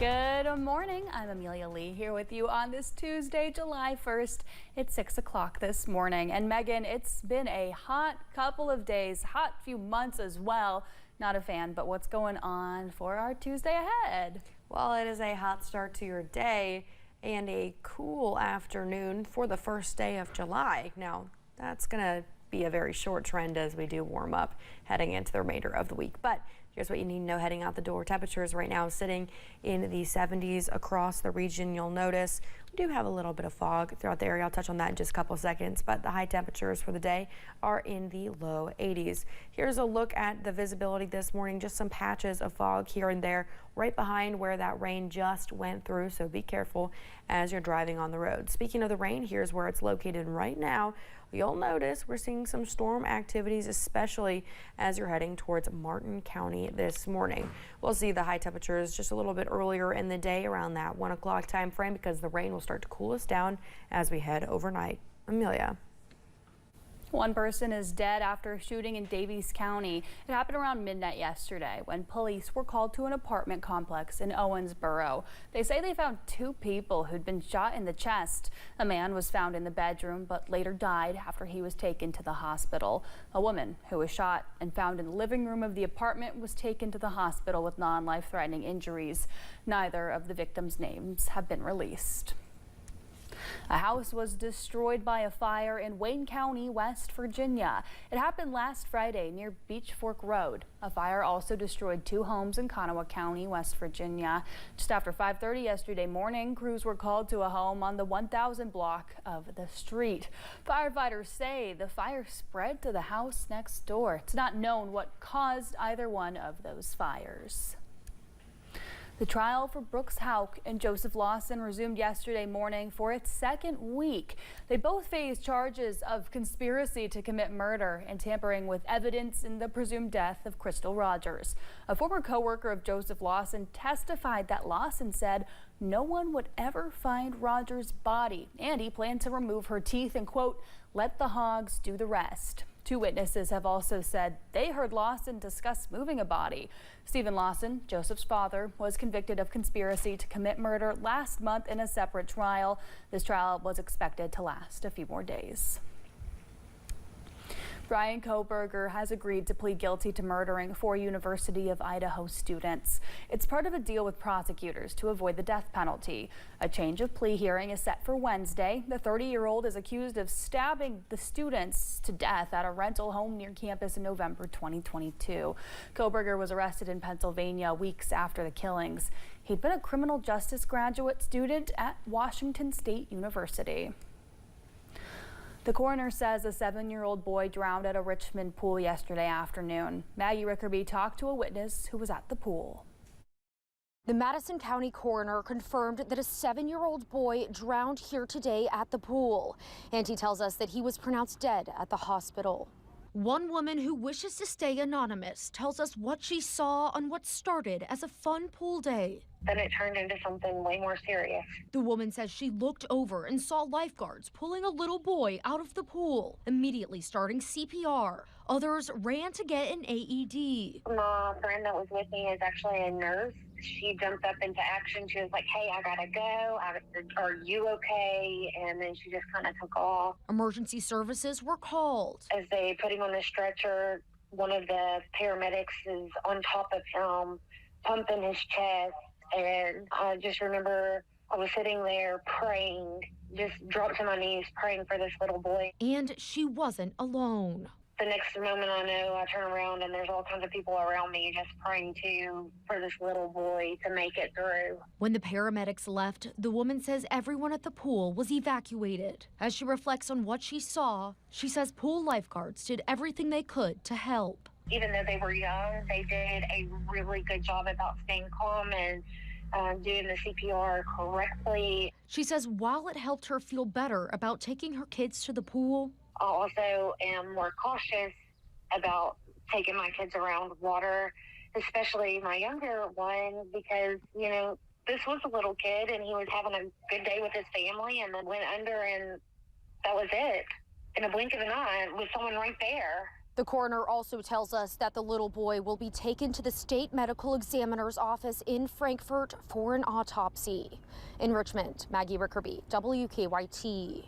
Good morning. I'm Amelia Lee here with you on this Tuesday, July 1st. It's 6 o'clock this morning. And Megan, it's been a hot couple of days, hot few months as well. Not a fan, but what's going on for our Tuesday ahead? Well, it is a hot start to your day and a cool afternoon for the first day of July. Now, that's going to be a very short trend as we do warm up heading into the remainder of the week. But here's what you need to know heading out the door. Temperatures right now sitting in the 70s across the region. You'll notice we do have a little bit of fog throughout the area. I'll touch on that in just a couple of seconds, but the high temperatures for the day are in the low 80s. Here's a look at the visibility this morning. Just some patches of fog here and there right behind where that rain just went through, so be careful as you're driving on the road. Speaking of the rain, here's where it's located right now. You'll notice we're seeing some storm activities, especially as you're heading towards Martin County this morning. We'll see the high temperatures just a little bit earlier in the day around that 1 o'clock time frame because the rain will start to cool us down as we head overnight. Amelia. One person is dead after a shooting in Davies County. It happened around midnight yesterday when police were called to an apartment complex in Owensboro. They say they found two people who'd been shot in the chest. A man was found in the bedroom but later died after he was taken to the hospital. A woman who was shot and found in the living room of the apartment was taken to the hospital with non-life-threatening injuries. Neither of the victims' names have been released. A house was destroyed by a fire in Wayne County, West Virginia. It happened last Friday near Beach Fork Road. A fire also destroyed two homes in Kanawha County, West Virginia. Just after 5:30 yesterday morning, crews were called to a home on the 1000 block of the street. Firefighters say the fire spread to the house next door. It's not known what caused either one of those fires. The trial for Brooks Houck and Joseph Lawson resumed yesterday morning for its second week. They both face charges of conspiracy to commit murder and tampering with evidence in the presumed death of Crystal Rogers. A former co-worker of Joseph Lawson testified that Lawson said no one would ever find Rogers' body, and he planned to remove her teeth and, quote, let the hogs do the rest. Two witnesses have also said they heard Lawson discuss moving a body. Stephen Lawson, Joseph's father, was convicted of conspiracy to commit murder last month in a separate trial. This trial was expected to last a few more days. Brian Coberger has agreed to plead guilty to murdering four University of Idaho students. It's part of a deal with prosecutors to avoid the death penalty. A change of plea hearing is set for Wednesday. The 30-year-old is accused of stabbing the students to death at a rental home near campus in November 2022. Coberger was arrested in Pennsylvania weeks after the killings. He'd been a criminal justice graduate student at Washington State University. The coroner says a 7-year-old boy drowned at a Richmond pool yesterday afternoon. Maggie Rickerby talked to a witness who was at the pool. The Madison County coroner confirmed that a 7-year-old boy drowned here today at the pool. And he tells us that he was pronounced dead at the hospital. One woman who wishes to stay anonymous tells us what she saw on what started as a fun pool day. Then it turned into something way more serious. The woman says she looked over and saw lifeguards pulling a little boy out of the pool, immediately starting CPR. Others ran to get an AED. My friend that was with me is actually a nurse. She jumped up into action. She was like, hey, I gotta go. Are you okay? And then she just kind of took off. Emergency services were called. As they put him on the stretcher, one of the paramedics is on top of him, pumping his chest. And I just remember I was sitting there praying, just dropped to my knees praying for this little boy. And she wasn't alone. The next moment I know, I turn around and there's all kinds of people around me just praying too for this little boy to make it through. When the paramedics left, the woman says everyone at the pool was evacuated. As she reflects on what she saw, she says pool lifeguards did everything they could to help. Even though they were young, they did a really good job about staying calm and doing the CPR correctly. She says while it helped her feel better about taking her kids to the pool, I also am more cautious about taking my kids around water, especially my younger one, because, you know, this was a little kid and he was having a good day with his family and then went under and that was it. In a blink of an eye with someone right there. The coroner also tells us that the little boy will be taken to the state medical examiner's office in Frankfort for an autopsy. In Richmond, Maggie Rickerby, WKYT.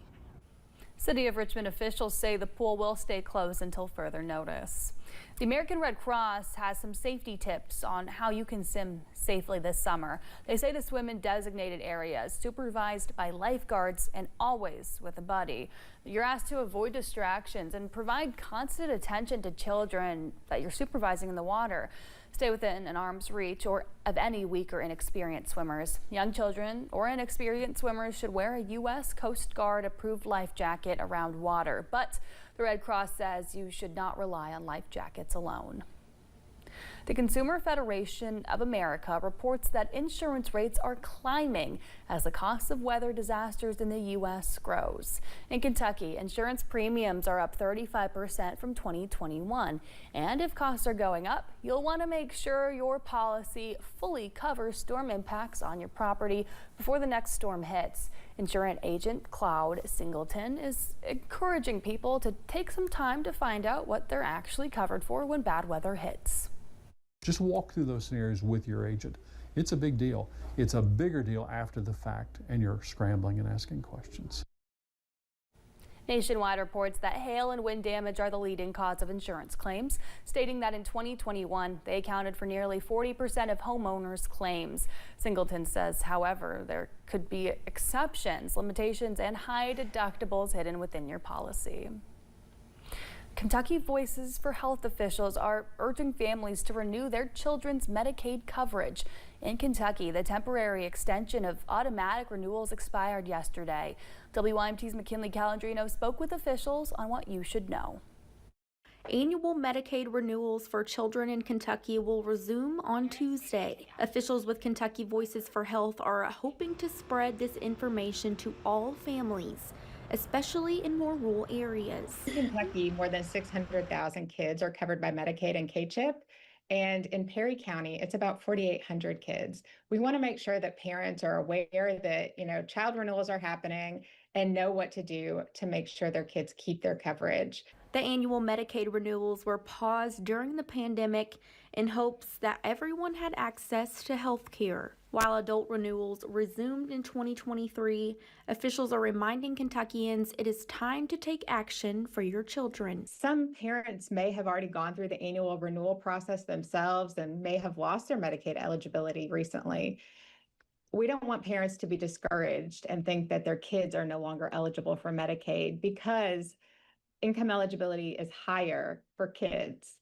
City of Richmond officials say the pool will stay closed until further notice. The American Red Cross has some safety tips on how you can swim safely this summer. They say to swim in designated areas, supervised by lifeguards, and always with a buddy. You're asked to avoid distractions and provide constant attention to children that you're supervising in the water. Stay within an arm's reach or of any weak or inexperienced swimmers. Young children or inexperienced swimmers should wear a U.S. Coast Guard approved life jacket around water, but the Red Cross says you should not rely on life jackets alone. The Consumer Federation of America reports that insurance rates are climbing as the cost of weather disasters in the U.S. grows. In Kentucky, insurance premiums are up 35% from 2021. And if costs are going up, you'll want to make sure your policy fully covers storm impacts on your property before the next storm hits. Insurance agent Cloud Singleton is encouraging people to take some time to find out what they're actually covered for when bad weather hits. Just walk through those scenarios with your agent. It's a big deal. It's a bigger deal after the fact, and you're scrambling and asking questions. Nationwide reports that hail and wind damage are the leading cause of insurance claims, stating that in 2021, they accounted for nearly 40% of homeowners' claims. Singleton says, however, there could be exceptions, limitations, and high deductibles hidden within your policy. Kentucky Voices for Health officials are urging families to renew their children's Medicaid coverage. In Kentucky, the temporary extension of automatic renewals expired yesterday. WYMT's McKinley Calandrino spoke with officials on what you should know. Annual Medicaid renewals for children in Kentucky will resume on Tuesday. Officials with Kentucky Voices for Health are hoping to spread this information to all families, especially in more rural areas. In Kentucky, more than 600,000 kids are covered by Medicaid and K-CHIP. And in Perry County, it's about 4,800 kids. We want to make sure that parents are aware that, child renewals are happening and know what to do to make sure their kids keep their coverage. The annual Medicaid renewals were paused during the pandemic in hopes that everyone had access to health care. While adult renewals resumed in 2023, officials are reminding Kentuckians it is time to take action for your children. Some parents may have already gone through the annual renewal process themselves and may have lost their Medicaid eligibility recently. We don't want parents to be discouraged and think that their kids are no longer eligible for Medicaid because income eligibility is higher for kids.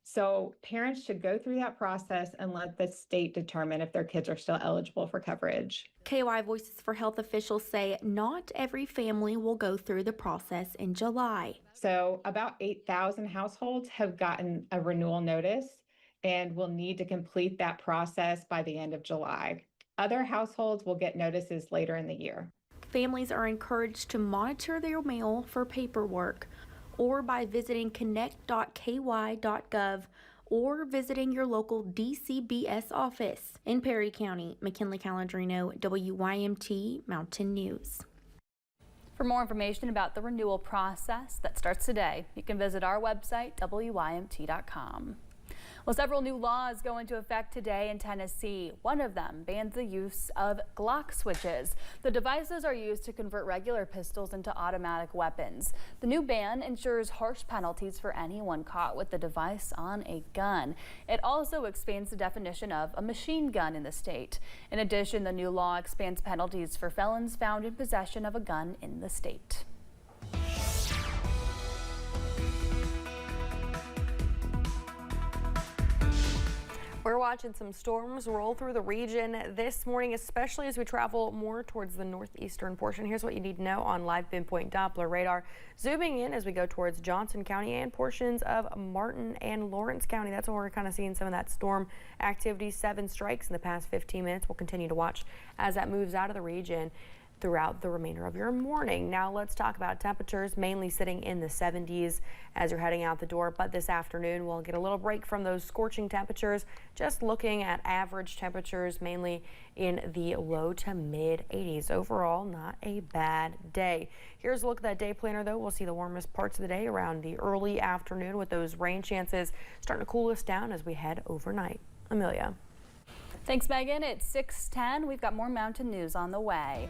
So parents should go through that process and let the state determine if their kids are still eligible for coverage. KY Voices for Health officials say not every family will go through the process in July. So about 8,000 households have gotten a renewal notice and will need to complete that process by the end of July. Other households will get notices later in the year. Families are encouraged to monitor their mail for paperwork or by visiting connect.ky.gov or visiting your local DCBS office. In Perry County, McKinley Calandrino, WYMT Mountain News. For more information about the renewal process that starts today, you can visit our website, WYMT.com. Well, several new laws go into effect today in Tennessee. One of them bans the use of Glock switches. The devices are used to convert regular pistols into automatic weapons. The new ban ensures harsh penalties for anyone caught with the device on a gun. It also expands the definition of a machine gun in the state. In addition, the new law expands penalties for felons found in possession of a gun in the state. We're watching some storms roll through the region this morning, especially as we travel more towards the northeastern portion. Here's what you need to know on live pinpoint Doppler radar. Zooming in as we go towards Johnson County and portions of Martin and Lawrence County. That's where we're kind of seeing some of that storm activity. 7 strikes in the past 15 minutes. We'll continue to watch as that moves out of the region. throughout the remainder of your morning. Now let's talk about temperatures, mainly sitting in the 70s as you're heading out the door. But this afternoon we'll get a little break from those scorching temperatures, just looking at average temperatures mainly in the low to mid 80s. Overall, not a bad day. Here's a look at that day planner though. We'll see the warmest parts of the day around the early afternoon with those rain chances starting to cool us down as we head overnight. Amelia. Thanks, Megan. It's 6:10. We've got more mountain news on the way.